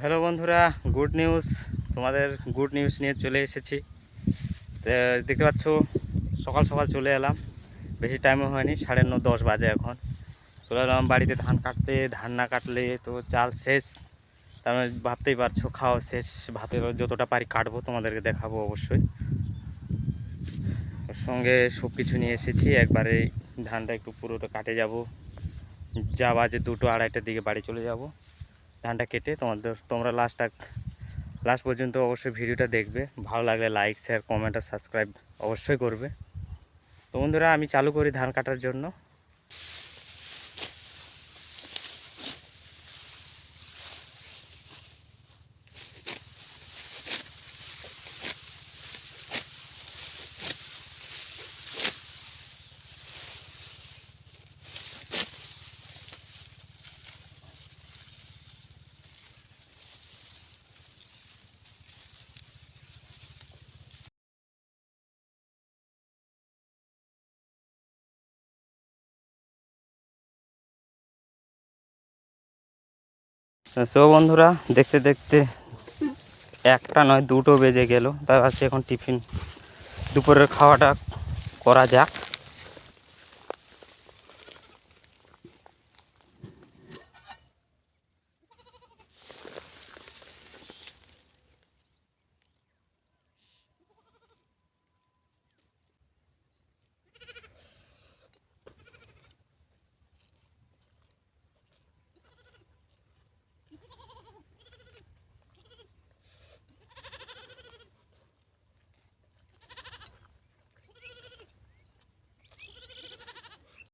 Hello বন্ধুরা, good news. তোমাদের good news নিয়ে চলে এসেছি। দেখতে পাচ্ছ, সকাল সকাল চলে এলাম, বেশি টাইমও হয়নি, 9:30-10 বাজে এখন। চলে এলাম বাড়িতে ধান কাটতে। ধান না কাটলে তো চাল শেষ, তার মানে ভাবতেই পারছো খাওয়া শেষ। ভাতে যতটা পারি কাটবো, তোমাদেরকে দেখাবো অবশ্যই। ওর সঙ্গে সব কিছু নিয়ে এসেছি, একবারে ধানটা একটু পুরোটা কাটে যাব। যা বাজে 2-2:30টার দিকে বাড়ি চলে যাব। ধানটা কেটে তোমরা লাস্ট পর্যন্ত অবশ্যই ভিডিওটা দেখবে। ভালো লাগলে লাইক, শেয়ার, কমেন্ট আর সাবস্ক্রাইব অবশ্যই করবে। তো বন্ধুরা, আমি চালু করি ধান কাটার জন্য। সো বন্ধুরা, দেখতে দেখতে একটা নয় 2টো বেজে গেল। তাই ভাবছি এখন দুপুরের খাওয়াটা করা যাক।